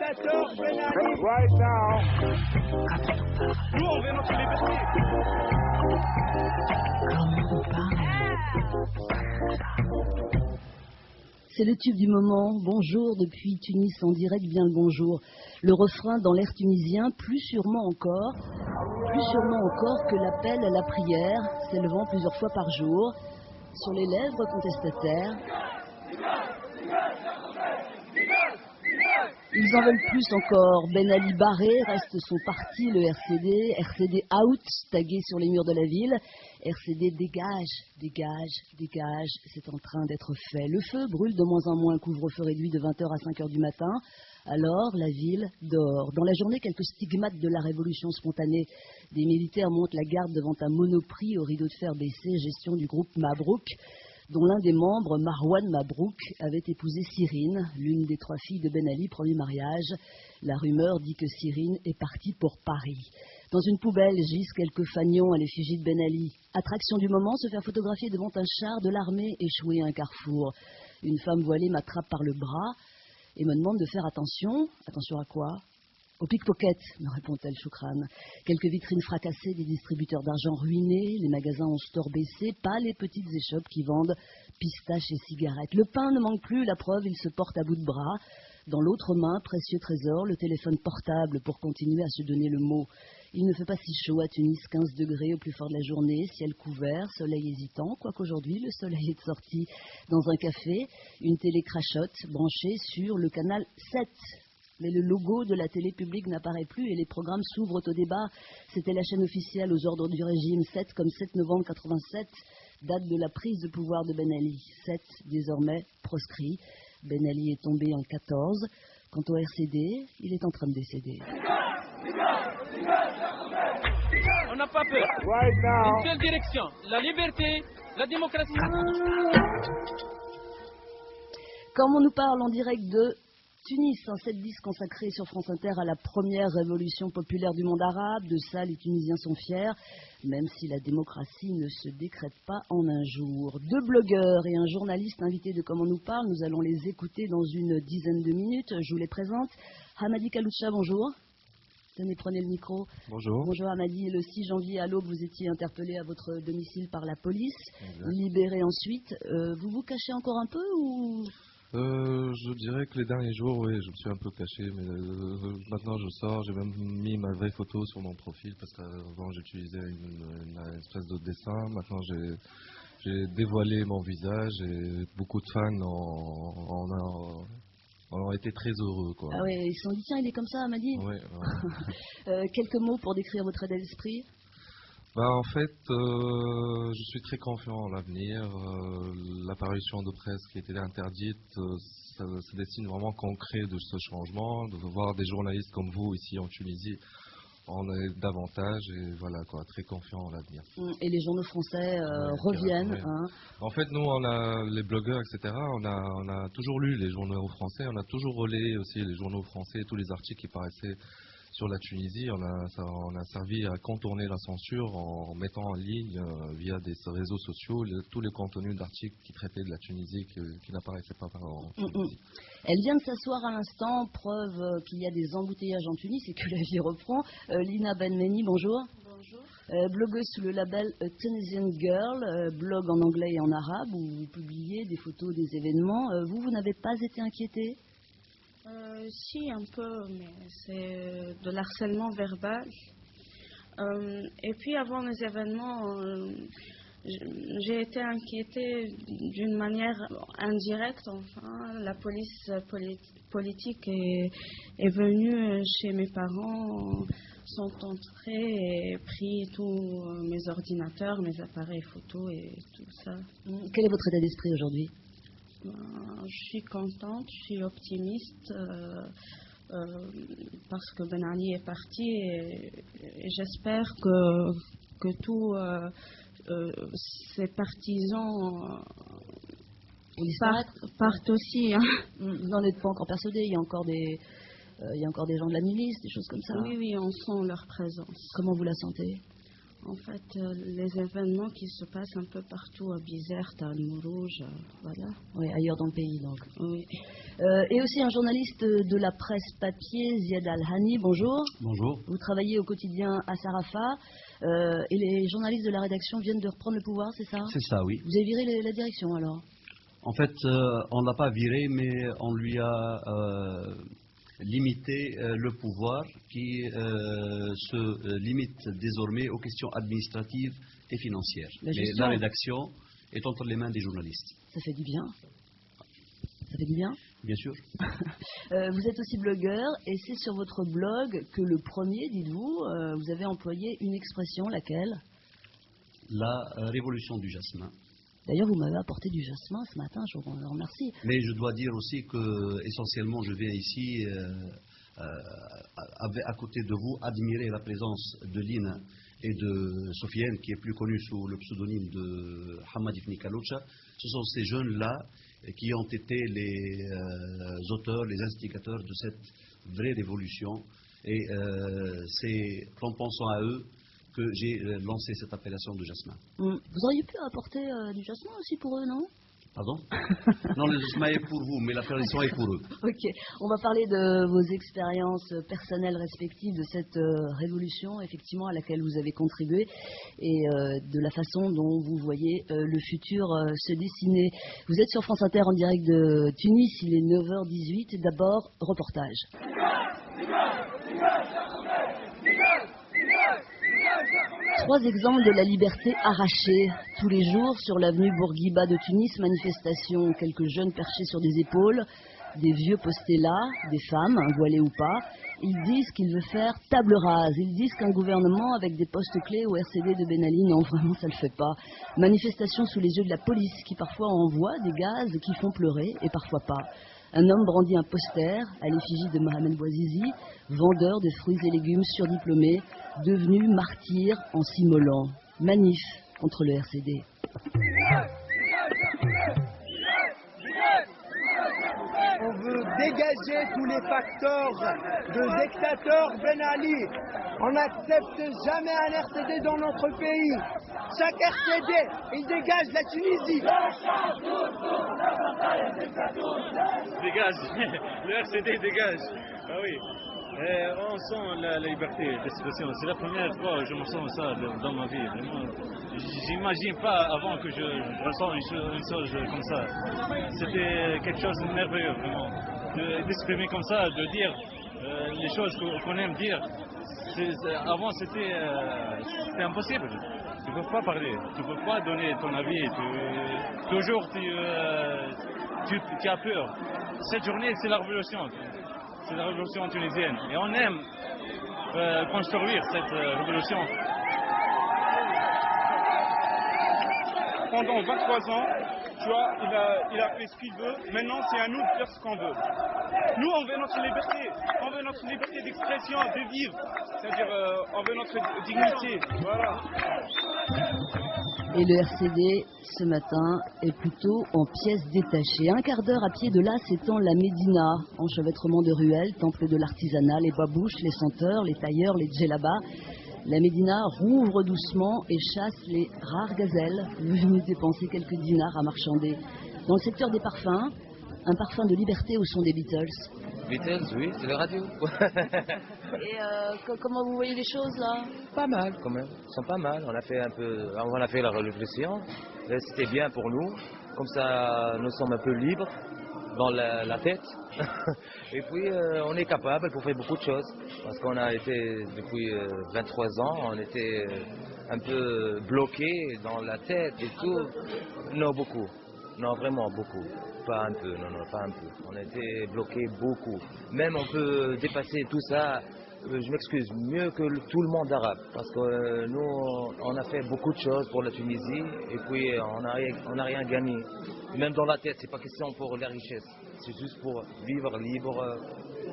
dictateur Ben Ali. Right now. Nous, on veut notre liberté. C'est le tube du moment. Bonjour depuis Tunis en direct, bien le bonjour. Le refrain dans l'air tunisien, plus sûrement encore que l'appel à la prière, s'élevant plusieurs fois par jour, sur les lèvres contestataires. Ils en veulent plus encore. Ben Ali barré, reste son parti, le RCD out, tagué sur les murs de la ville. RCD dégage, c'est en train d'être fait. Le feu brûle de moins en moins, couvre-feu réduit de 20h à 5h du matin. Alors, la ville dort. Dans la journée, quelques stigmates de la révolution spontanée. Des militaires montent la garde devant un monoprix au rideau de fer baissé, gestion du groupe Mabrouk, dont l'un des membres, Marwan Mabrouk, avait épousé Cyrine, l'une des 3 filles de Ben Ali, premier mariage. La rumeur dit que Cyrine est partie pour Paris. Dans une poubelle gisent quelques fanions à l'effigie de Ben Ali. Attraction du moment, se faire photographier devant un char de l'armée échoué à un carrefour. Une femme voilée m'attrape par le bras et me demande de faire attention. Attention à quoi ? Au pickpocket, me répond-elle Choukran. Quelques vitrines fracassées, des distributeurs d'argent ruinés, les magasins ont store baissé, pas les petites échoppes qui vendent pistaches et cigarettes. Le pain ne manque plus, la preuve, il se porte à bout de bras. Dans l'autre main, précieux trésor, le téléphone portable pour continuer à se donner le mot. Il ne fait pas si chaud à Tunis, 15 degrés au plus fort de la journée, ciel couvert, soleil hésitant, quoique aujourd'hui le soleil est sorti dans un café, une télé crachotte branchée sur le canal 7. Mais le logo de la télé publique n'apparaît plus et les programmes s'ouvrent au débat. C'était la chaîne officielle aux ordres du régime, 7 comme 7 novembre 87, date de la prise de pouvoir de Ben Ali. 7 désormais proscrit. Ben Ali est tombé en 14. Quant au RCD, il est en train de décéder. On n'a pas peur. Right now. Une seule direction, la liberté, la démocratie. Comme on nous parle en direct de Tunis, un 7-10 consacré sur France Inter à la première révolution populaire du monde arabe. De ça, les Tunisiens sont fiers, même si la démocratie ne se décrète pas en un jour. 2 blogueurs et un journaliste invités de Comme on nous parle, nous allons les écouter dans une dizaine de minutes. Je vous les présente. Hamadi Kaloucha, bonjour. Tenez, prenez le micro. Bonjour. Bonjour Hamadi. Le 6 janvier à l'aube, vous étiez interpellé à votre domicile par la police, Exact. libéré ensuite. Vous vous cachez encore un peu ou... Je dirais que les derniers jours, oui, je me suis un peu caché, mais maintenant je sors, j'ai même mis ma vraie photo sur mon profil, parce qu'avant j'utilisais une espèce de dessin, maintenant j'ai dévoilé mon visage et beaucoup de fans ont été très heureux, quoi. Ah ouais, ils se sont dit, tiens, il est comme ça, Hamadi. Ouais, ouais. Quelques mots pour décrire votre état d'esprit. En fait, je suis très confiant en l'avenir. L'apparition de presse qui était interdite, ça dessine vraiment concret de ce changement. De voir des journalistes comme vous ici en Tunisie, on est davantage et voilà quoi, très confiant en l'avenir. Et les journaux français reviennent. Hein. En fait, nous, on a les blogueurs, etc. On a toujours lu les journaux français, on a toujours relayé aussi les journaux français, tous les articles qui paraissaient sur la Tunisie. On a servi à contourner la censure en mettant en ligne via des réseaux sociaux tous les contenus d'articles qui traitaient de la Tunisie qui n'apparaissaient pas en Tunisie. Elle vient de s'asseoir à l'instant, preuve qu'il y a des embouteillages en Tunis et que la vie reprend. Lina Benmeni, bonjour. Bonjour. Blogueuse sous le label Tunisian Girl, blog en anglais et en arabe où vous publiez des photos des événements. Vous n'avez pas été inquiétée ? Si, un peu, mais c'est de l'harcèlement verbal. Et puis avant les événements, j'ai été inquiétée d'une manière indirecte. Enfin, la police politique est venue chez mes parents, sont entrés et pris tous mes ordinateurs, mes appareils photo et tout ça. Quel est votre état d'esprit aujourd'hui ? Je suis contente, je suis optimiste parce que Ben Ali est parti et j'espère que tous ces partisans partent aussi. Hein. Vous n'en êtes pas encore persuadé, il y a encore des gens de la milice, des choses comme ça. Oui, on sent leur présence. Comment vous la sentez ? En fait, les événements qui se passent un peu partout à Bizerte, à Montrouge, voilà. Oui, ailleurs dans le pays donc. Oui. Et aussi un journaliste de la presse papier, Ziad Al-Hani, bonjour. Bonjour. Vous travaillez au quotidien à Sarafa et les journalistes de la rédaction viennent de reprendre le pouvoir, c'est ça? C'est ça, oui. Vous avez viré la direction alors? En fait, on ne l'a pas viré, mais on lui a limité le pouvoir qui se limite désormais aux questions administratives et financières. La Mais gestion. la rédaction est entre les mains des journalistes. Ça fait du bien. Ça fait du bien. Bien sûr. Vous êtes aussi blogueur et c'est sur votre blog que le premier, dites-vous, vous avez employé une expression, laquelle? La révolution du jasmin. D'ailleurs, vous m'avez apporté du jasmin ce matin, je vous en remercie. Mais je dois dire aussi que, essentiellement, je viens ici, à côté de vous, admirer la présence de Lina et de Sofiane, qui est plus connue sous le pseudonyme de Hamad Ifni Kalocha. Ce sont ces jeunes-là qui ont été les auteurs, les instigateurs de cette vraie révolution. Et c'est en pensant à eux que j'ai lancé cette appellation de jasmin. Vous auriez pu apporter du jasmin aussi pour eux, non? Pardon? Non, le jasmin est pour vous, mais l'appellation est pour eux. Ok, on va parler de vos expériences personnelles respectives, de cette révolution effectivement à laquelle vous avez contribué et de la façon dont vous voyez le futur se dessiner. Vous êtes sur France Inter en direct de Tunis, il est 9h18. D'abord, reportage. Trois exemples de la liberté arrachée. Tous les jours, sur l'avenue Bourguiba de Tunis, manifestation, quelques jeunes perchés sur des épaules, des vieux postés là, des femmes, voilées ou pas. Ils disent qu'il veut faire table rase. Ils disent qu'un gouvernement avec des postes clés au RCD de Ben Ali, non, vraiment, ça le fait pas. Manifestation sous les yeux de la police, qui parfois envoie des gaz qui font pleurer, et parfois pas. Un homme brandit un poster à l'effigie de Mohamed Bouazizi, vendeur de fruits et légumes surdiplômé, devenu martyr en s'immolant. Manif contre le RCD. On veut dégager tous les facteurs de dictateur Ben Ali. On n'accepte jamais un RCD dans notre pays. Chaque RCD, il dégage la Tunisie. Dégage, le RCD dégage. Ah oui. On sent la liberté d'expression. C'est la première fois que je me sens ça dans ma vie. Vraiment, j'imagine pas avant que je ressens une chose comme ça. C'était quelque chose de merveilleux, vraiment. D'exprimer comme ça, de dire les choses qu'on aime dire. Avant, c'était impossible. Tu ne peux pas parler, tu ne peux pas donner ton avis. Toujours, tu as peur. Cette journée, c'est la révolution. C'est la révolution tunisienne. Et on aime construire cette révolution. Pendant 23 ans, tu vois, il a fait ce qu'il veut. Maintenant, c'est à nous de faire ce qu'on veut. Nous, on veut notre liberté. On veut notre liberté d'expression, de vivre. C'est-à-dire, on veut notre dignité. Voilà. Et le RCD, ce matin, est plutôt en pièces détachées. Un quart d'heure à pied de là s'étend la Médina, enchevêtrement de ruelles, temple de l'artisanat, les babouches, les senteurs, les tailleurs, les djellabas. La Médina rouvre doucement et chasse les rares gazelles venues dépenser quelques dinars à marchander. Dans le secteur des parfums, un parfum de liberté au son des Beatles. Beatles, oui, c'est la radio. Et comment vous voyez les choses là? Pas mal quand même, ils sont pas mal. On a fait la révolution, c'était bien pour nous. Comme ça, nous sommes un peu libres dans la tête. Et puis, on est capable pour faire beaucoup de choses. Parce qu'on a été, depuis 23 ans, on était un peu bloqués dans la tête et tout. Non, beaucoup. Non, vraiment beaucoup. Pas un peu, non, pas un peu. On a été bloqués beaucoup. Même on peut dépasser tout ça, je m'excuse, mieux que tout le monde arabe. Parce que nous, on a fait beaucoup de choses pour la Tunisie et puis on n'a rien gagné. Même dans la tête, c'est pas question pour la richesse. C'est juste pour vivre libre,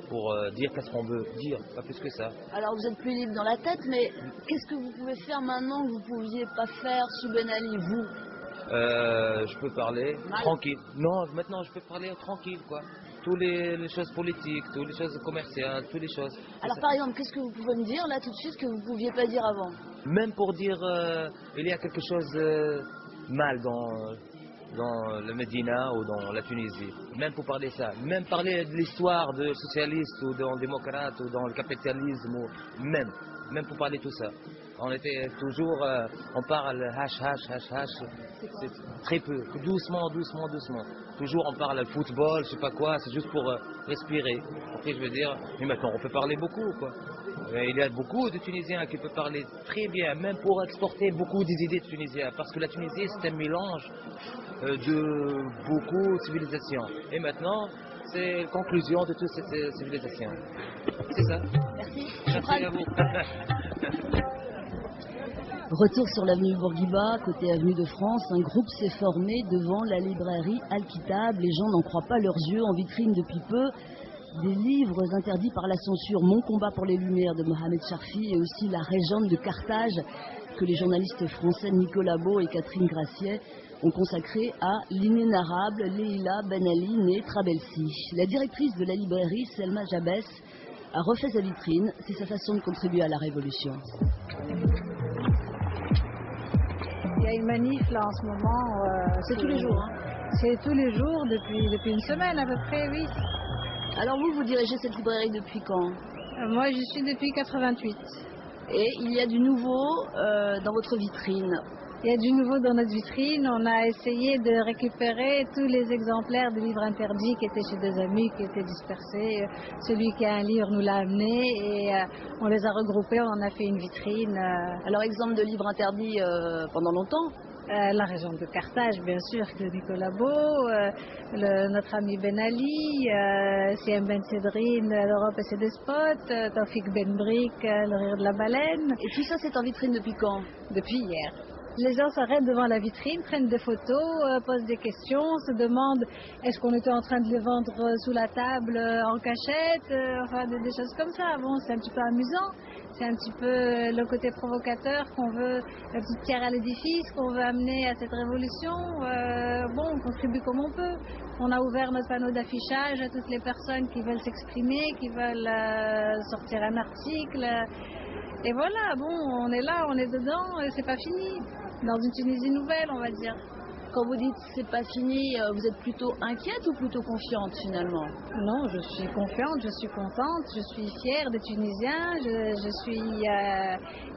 pour dire qu'est-ce qu'on veut dire, pas plus que ça. Alors vous êtes plus libre dans la tête, mais qu'est-ce que vous pouvez faire maintenant que vous ne pouviez pas faire sous Ben Ali, vous? Je peux parler tranquille. Non, maintenant je peux parler tranquille, quoi. Toutes les choses politiques, toutes les choses commerciales, toutes les choses. Alors par exemple, qu'est-ce que vous pouvez me dire là tout de suite que vous ne pouviez pas dire avant? Même pour dire il y a quelque chose mal dans le Médina ou dans la Tunisie. Même pour parler ça. Même parler de l'histoire de socialiste ou dans le démocrate ou dans le capitalisme. Même pour parler de tout ça. On était toujours, on parle hash. C'est très peu. Doucement. Toujours on parle football, je sais pas quoi, c'est juste pour respirer. Après je veux dire, mais maintenant on peut parler beaucoup quoi. Il y a beaucoup de Tunisiens qui peuvent parler très bien, même pour exporter beaucoup des idées de Tunisiens. Parce que la Tunisie c'est un mélange de beaucoup de civilisations. Et maintenant, c'est la conclusion de toutes ces civilisations. C'est ça. Merci. Merci à vous. Retour sur l'avenue Bourguiba, côté avenue de France, un groupe s'est formé devant la librairie Al-Kitab. Les gens n'en croient pas leurs yeux, en vitrine depuis peu. Des livres interdits par la censure, Mon combat pour les Lumières de Mohamed Charfi et aussi La Régente de Carthage, que les journalistes français Nicolas Beau et Catherine Graciet ont consacré à l'inénarrable Leila Ben Ali, née Trabelsi. La directrice de la librairie, Selma Jabès, a refait sa vitrine. C'est sa façon de contribuer à la révolution. Il y a une manif là en ce moment. C'est tous les jours, hein? C'est tous les jours, depuis une semaine à peu près, oui. Alors vous dirigez cette librairie depuis quand? Moi j'y suis depuis 88. Et il y a du nouveau dans votre vitrine? Il y a du nouveau dans notre vitrine. On a essayé de récupérer tous les exemplaires de livres interdits qui étaient chez des amis, qui étaient dispersés. Celui qui a un livre nous l'a amené et on les a regroupés, on en a fait une vitrine. Alors exemple de livres interdits pendant longtemps? La Régente de Carthage, bien sûr, de Nicolas Beau, notre ami Ben Ali, Siem Ben Sedrine, L'Europe et ses despotes, Taufik Ben Brik, Le rire de la baleine. Et tout ça, c'est en vitrine depuis quand? Depuis hier. Les gens s'arrêtent devant la vitrine, prennent des photos, posent des questions, se demandent est-ce qu'on était en train de les vendre sous la table en cachette, enfin des choses comme ça. Bon, c'est un petit peu amusant, c'est un petit peu le côté provocateur qu'on veut, la petite pierre à l'édifice qu'on veut amener à cette révolution. Bon, on contribue comme on peut. On a ouvert notre panneau d'affichage à toutes les personnes qui veulent s'exprimer, qui veulent sortir un article. Et voilà, bon, on est là, on est dedans, et c'est pas fini. Dans une Tunisie nouvelle, on va dire. Quand vous dites c'est pas fini, vous êtes plutôt inquiète ou plutôt confiante finalement? Non, je suis confiante, je suis contente, je suis fière des Tunisiens, je suis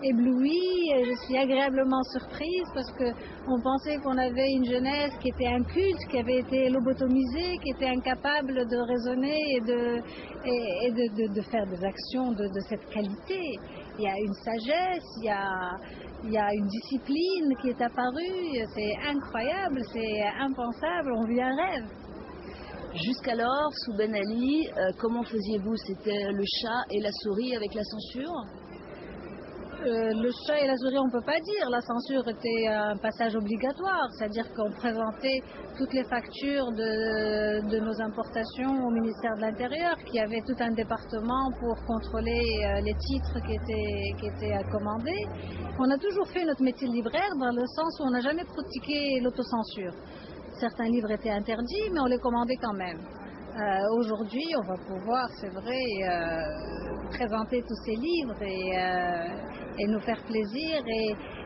éblouie, je suis agréablement surprise parce qu'on pensait qu'on avait une jeunesse qui était inculte, qui avait été lobotomisée, qui était incapable de raisonner et de faire des actions de cette qualité. Il y a une sagesse, il y a une discipline qui est apparue, c'est incroyable, c'est impensable, on vit un rêve. Jusqu'alors, sous Ben Ali, comment faisiez-vous? C'était le chat et la souris avec la censure? Le chat et la souris, on ne peut pas dire. La censure était un passage obligatoire, c'est-à-dire qu'on présentait toutes les factures de nos importations au ministère de l'Intérieur, qui avait tout un département pour contrôler les titres qui étaient commandés. On a toujours fait notre métier de libraire dans le sens où on n'a jamais pratiqué l'autocensure. Certains livres étaient interdits, mais on les commandait quand même. Aujourd'hui, on va pouvoir, c'est vrai, présenter tous ces livres et nous faire plaisir.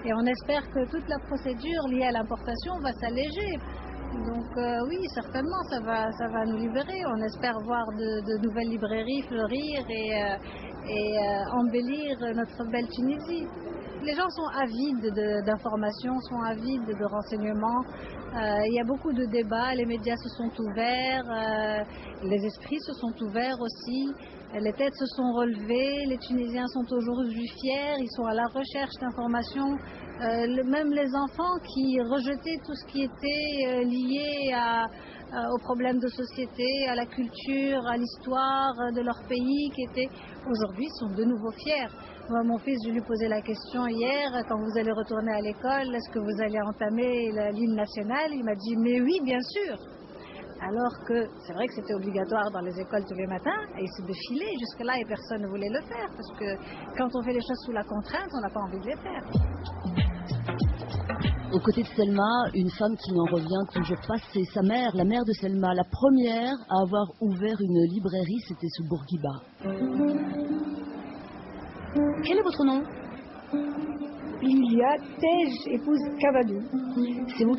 Et on espère que toute la procédure liée à l'importation va s'alléger. Donc oui, certainement, ça va nous libérer. On espère voir de nouvelles librairies fleurir et embellir notre belle Tunisie. Les gens sont avides d'informations, sont avides de renseignements. Il y a beaucoup de débats, les médias se sont ouverts, les esprits se sont ouverts aussi, les têtes se sont relevées, les Tunisiens sont aujourd'hui fiers, ils sont à la recherche d'informations. Même les enfants qui rejetaient tout ce qui était lié aux problèmes de société, à la culture, à l'histoire de leur pays, aujourd'hui sont de nouveau fiers. Moi, mon fils, je lui posais la question hier, quand vous allez retourner à l'école, est-ce que vous allez entamer l'hymne national? Il m'a dit, mais oui, bien sûr. Alors que c'est vrai que c'était obligatoire dans les écoles tous les matins, et il se défilait jusque-là et personne ne voulait le faire, parce que quand on fait les choses sous la contrainte, on n'a pas envie de les faire. Aux côtés de Selma, une femme qui n'en revient toujours pas, c'est sa mère, la mère de Selma, la première à avoir ouvert une librairie, c'était sous Bourguiba. Quel est votre nom? Lilia Tej, épouse Cavadou. C'est vous